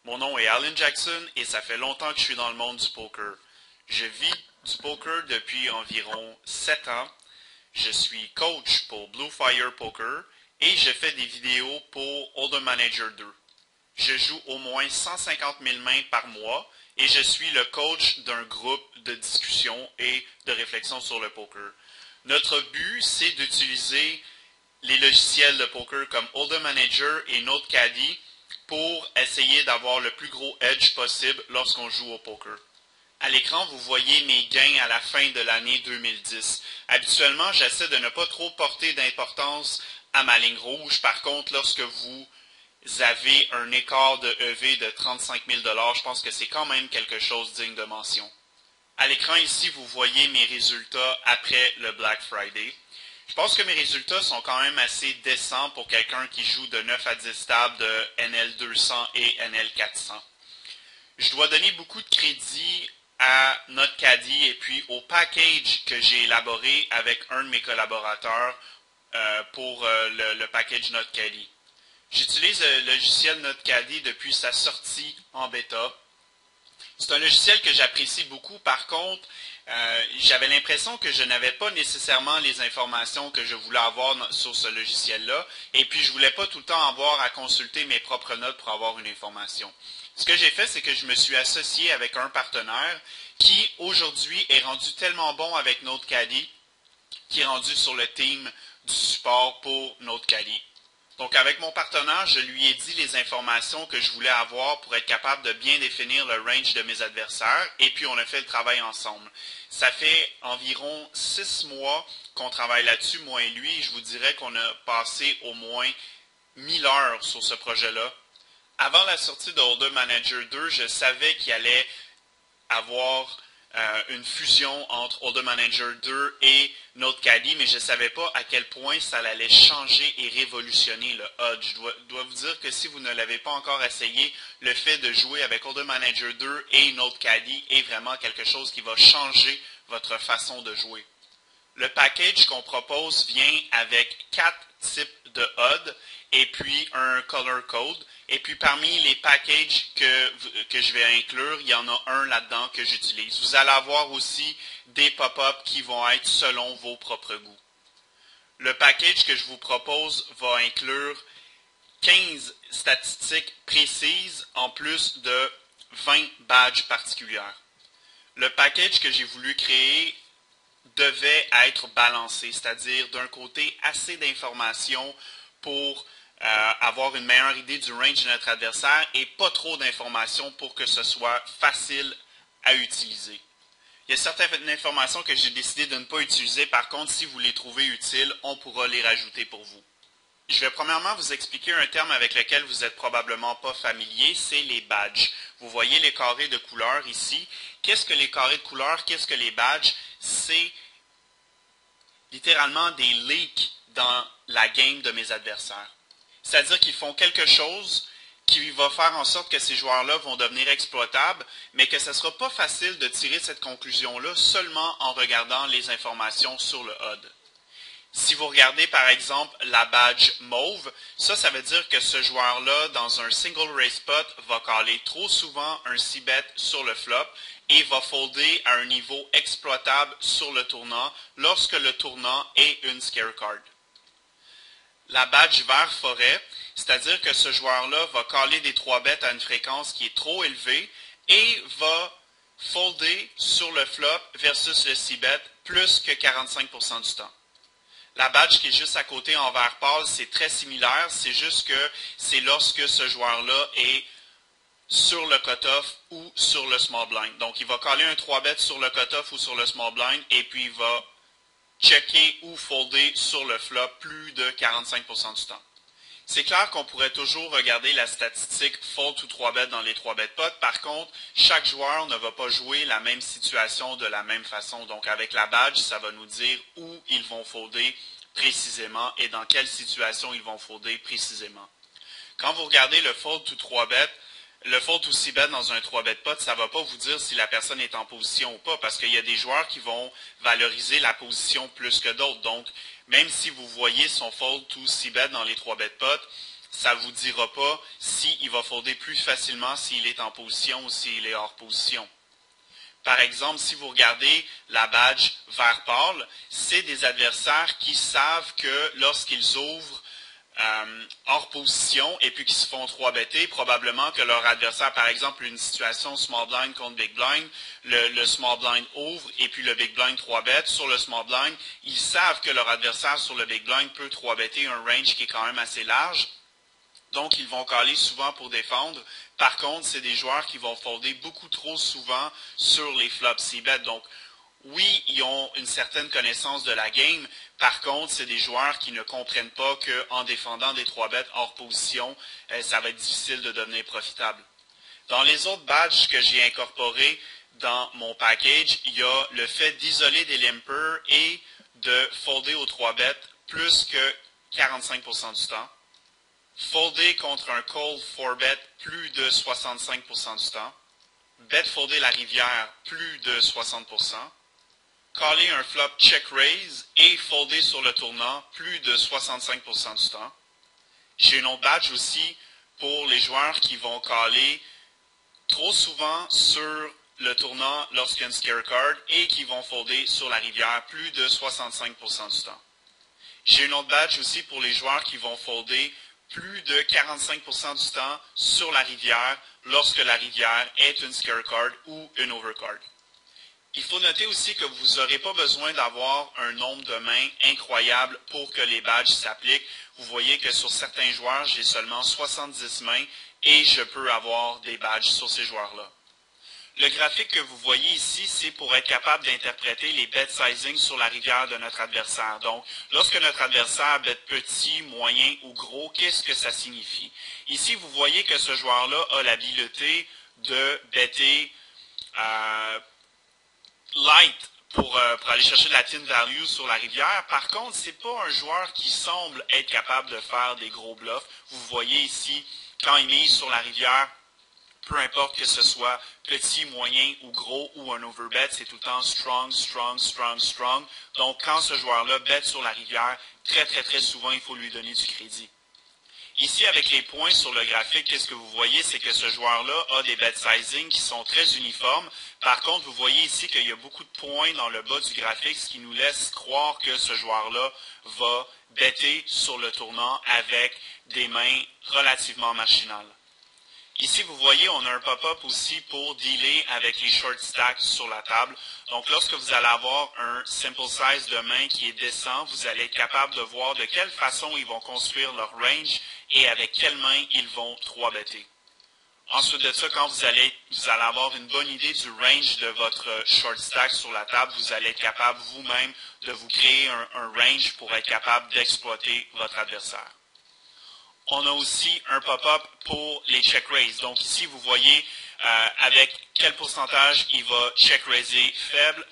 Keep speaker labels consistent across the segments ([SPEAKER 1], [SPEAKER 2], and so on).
[SPEAKER 1] Mon nom est Alan Jackson et ça fait longtemps que je suis dans le monde du poker. Je vis du poker depuis environ 7 ans. Je suis coach pour Blue Fire Poker et je fais des vidéos pour Hold'em Manager 2. Je joue au moins 150 000 mains par mois et je suis le coach d'un groupe de discussion et de réflexion sur le poker. Notre but, c'est d'utiliser les logiciels de poker comme Hold'em Manager et NoteCaddie pour essayer d'avoir le plus gros edge possible lorsqu'on joue au poker. À l'écran, vous voyez mes gains à la fin de l'année 2010. Habituellement, j'essaie de ne pas trop porter d'importance à ma ligne rouge. Par contre, lorsque vous avez un écart de EV de 35 000 $, je pense que c'est quand même quelque chose digne de mention. À l'écran ici, vous voyez mes résultats après le Black Friday. Je pense que mes résultats sont quand même assez décents pour quelqu'un qui joue de 9 à 10 tables de NL200 et NL400. Je dois donner beaucoup de crédit à NoteCaddie et puis au package que j'ai élaboré avec un de mes collaborateurs pour le package NoteCaddie. J'utilise le logiciel NoteCaddie depuis sa sortie en bêta. C'est un logiciel que j'apprécie beaucoup. Par contre, j'avais l'impression que je n'avais pas nécessairement les informations que je voulais avoir sur ce logiciel-là. Et puis, je ne voulais pas tout le temps avoir à consulter mes propres notes pour avoir une information. Ce que j'ai fait, c'est que je me suis associé avec un partenaire qui, aujourd'hui, est rendu tellement bon avec NoteCaddie, qui est rendu sur le team du support pour NoteCaddie. Donc, avec mon partenaire, je lui ai dit les informations que je voulais avoir pour être capable de bien définir le range de mes adversaires, et puis on a fait le travail ensemble. Ça fait environ 6 mois qu'on travaille là-dessus, moi et lui, et je vous dirais qu'on a passé au moins 1000 heures sur ce projet-là. Avant la sortie de Hold'em Manager 2, je savais qu'il allait avoir une fusion entre Hold'em Manager 2 et NoteCaddie, mais je ne savais pas à quel point ça allait changer et révolutionner le HUD. Je dois vous dire que si vous ne l'avez pas encore essayé, le fait de jouer avec Hold'em Manager 2 et NoteCaddie est vraiment quelque chose qui va changer votre façon de jouer. Le package qu'on propose vient avec 4 types de HUD et puis un color code. Et puis parmi les packages que je vais inclure, il y en a un là-dedans que j'utilise. Vous allez avoir aussi des pop-up qui vont être selon vos propres goûts. Le package que je vous propose va inclure 15 statistiques précises en plus de 20 badges particulières. Le package que j'ai voulu créer devait être balancé, c'est-à-dire d'un côté assez d'informations pour avoir une meilleure idée du range de notre adversaire et pas trop d'informations pour que ce soit facile à utiliser. Il y a certaines informations que j'ai décidé de ne pas utiliser, par contre, si vous les trouvez utiles, on pourra les rajouter pour vous. Je vais premièrement vous expliquer un terme avec lequel vous n'êtes probablement pas familier, c'est les badges. Vous voyez les carrés de couleurs ici. Qu'est-ce que les carrés de couleurs? Qu'est-ce que les badges? C'est littéralement des leaks dans la game de mes adversaires. C'est-à-dire qu'ils font quelque chose qui va faire en sorte que ces joueurs-là vont devenir exploitables, mais que ce ne sera pas facile de tirer cette conclusion-là seulement en regardant les informations sur le HUD. Si vous regardez par exemple la badge mauve, ça veut dire que ce joueur-là, dans un single race pot, va caller trop souvent un c-bet sur le flop et va folder à un niveau exploitable sur le tournant lorsque le tournant est une scare card. La badge vert forêt, c'est-à-dire que ce joueur-là va caller des 3 bêtes à une fréquence qui est trop élevée et va folder sur le flop versus le c-bet plus que 45% du temps. La badge qui est juste à côté en vert pâle, c'est très similaire, c'est juste que c'est lorsque ce joueur-là est sur le cutoff ou sur le small blind. Donc il va caller un 3-bet sur le cutoff ou sur le small blind et puis il va checker ou folder sur le flop plus de 45% du temps. C'est clair qu'on pourrait toujours regarder la statistique fold ou 3-bet dans les 3-bet pots. Par contre, chaque joueur ne va pas jouer la même situation de la même façon. Donc avec la badge, ça va nous dire où ils vont folder précisément et dans quelle situation ils vont folder précisément. Quand vous regardez le fold ou 3-bet, le fold ou 6-bet dans un 3-bet pot, ça ne va pas vous dire si la personne est en position ou pas, parce qu'il y a des joueurs qui vont valoriser la position plus que d'autres. Donc, même si vous voyez son fold ou 6-bet dans les 3-bet pots, ça ne vous dira pas s'il va folder plus facilement s'il est en position ou s'il est hors position. Par exemple, si vous regardez la badge vert pâle, c'est des adversaires qui savent que lorsqu'ils ouvrent hors position et puis qu'ils se font 3-better, probablement que leur adversaire, par exemple, une situation small blind contre big blind, le small blind ouvre et puis le big blind 3-bet. Sur le small blind, ils savent que leur adversaire sur le big blind peut 3-better un range qui est quand même assez large. Donc, ils vont caller souvent pour défendre. Par contre, c'est des joueurs qui vont folder beaucoup trop souvent sur les flops c-bet. Donc, oui, ils ont une certaine connaissance de la game. Par contre, c'est des joueurs qui ne comprennent pas qu'en défendant des 3-bets hors position, ça va être difficile de devenir profitable. Dans les autres badges que j'ai incorporés dans mon package, il y a le fait d'isoler des limpers et de folder aux 3-bets plus que 45% du temps. Folder contre un call 4-bet plus de 65% du temps. Bet folder la rivière plus de 60%. Caller un flop check raise et folder sur le tournant plus de 65% du temps. J'ai une autre badge aussi pour les joueurs qui vont caller trop souvent sur le tournant lorsqu'il y a une scare card et qui vont folder sur la rivière plus de 65% du temps. J'ai une autre badge aussi pour les joueurs qui vont folder plus de 45% du temps sur la rivière lorsque la rivière est une scare card ou une overcard. Il faut noter aussi que vous n'aurez pas besoin d'avoir un nombre de mains incroyable pour que les badges s'appliquent. Vous voyez que sur certains joueurs, j'ai seulement 70 mains et je peux avoir des badges sur ces joueurs-là. Le graphique que vous voyez ici, c'est pour être capable d'interpréter les bet sizing sur la rivière de notre adversaire. Donc, lorsque notre adversaire bet petit, moyen ou gros, qu'est-ce que ça signifie? Ici, vous voyez que ce joueur-là a l'habileté de better light pour aller chercher de la thin value sur la rivière. Par contre, ce n'est pas un joueur qui semble être capable de faire des gros bluffs. Vous voyez ici, quand il mise sur la rivière, peu importe que ce soit petit, moyen ou gros ou un overbet, c'est tout le temps strong, strong, strong, strong. Donc, quand ce joueur-là bet sur la rivière, très souvent, il faut lui donner du crédit. Ici, avec les points sur le graphique, qu'est-ce que vous voyez? C'est que ce joueur-là a des bet sizing qui sont très uniformes. Par contre, vous voyez ici qu'il y a beaucoup de points dans le bas du graphique, ce qui nous laisse croire que ce joueur-là va better sur le tournant avec des mains relativement machinales. Ici, vous voyez, on a un pop-up aussi pour dealer avec les short stacks sur la table. Donc, lorsque vous allez avoir un simple size de main qui est décent, vous allez être capable de voir de quelle façon ils vont construire leur range et avec quelle main ils vont 3-better. Ensuite de ça, quand vous allez avoir une bonne idée du range de votre short stack sur la table, vous allez être capable vous-même de vous créer un range pour être capable d'exploiter votre adversaire. On a aussi un pop-up pour les check raise. Donc ici, vous voyez avec quel pourcentage il va check raiser faible,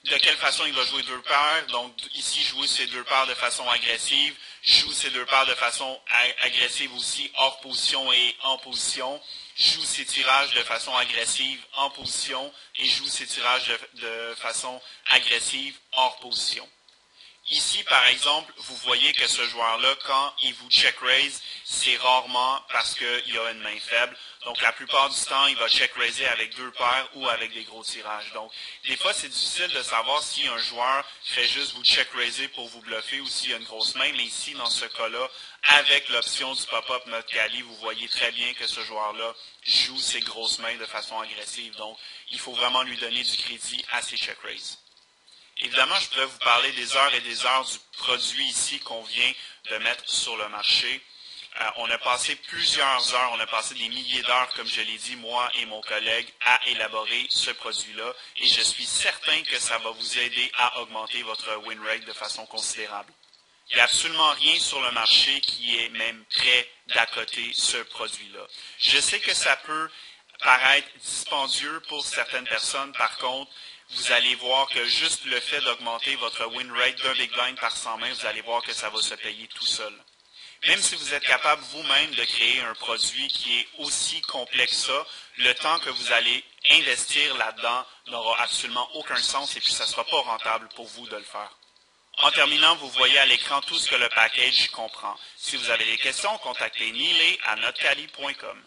[SPEAKER 1] de quelle façon il va jouer deux paires. Donc ici, jouer ces deux paires de façon agressive, joue ces deux paires de façon agressive aussi hors position et en position, joue ses tirages de façon agressive en position et joue ses tirages de façon agressive hors position. Ici, par exemple, vous voyez que ce joueur-là, quand il vous check raise, c'est rarement parce qu'il a une main faible. Donc, la plupart du temps, il va check raiser avec deux paires ou avec des gros tirages. Donc, des fois, c'est difficile de savoir si un joueur fait juste vous check raiser pour vous bluffer ou s'il a une grosse main. Mais ici, dans ce cas-là, avec l'option du pop-up Not Cali, vous voyez très bien que ce joueur-là joue ses grosses mains de façon agressive. Donc, il faut vraiment lui donner du crédit à ses check raises. Évidemment, je pourrais vous parler des heures et des heures du produit ici qu'on vient de mettre sur le marché. On a passé plusieurs heures, on a passé des milliers d'heures, comme je l'ai dit, moi et mon collègue, à élaborer ce produit-là. Et je suis certain que ça va vous aider à augmenter votre win rate de façon considérable. Il n'y a absolument rien sur le marché qui est même prêt d'accoter ce produit-là. Je sais que ça peut paraître dispendieux pour certaines personnes, par contre, vous allez voir que juste le fait d'augmenter votre win rate d'un big blind par 100 mains, vous allez voir que ça va se payer tout seul. Même si vous êtes capable vous-même de créer un produit qui est aussi complexe que ça, le temps que vous allez investir là-dedans n'aura absolument aucun sens et puis ça ne sera pas rentable pour vous de le faire. En terminant, vous voyez à l'écran tout ce que le package comprend. Si vous avez des questions, contactez Nile à notecaddy.com.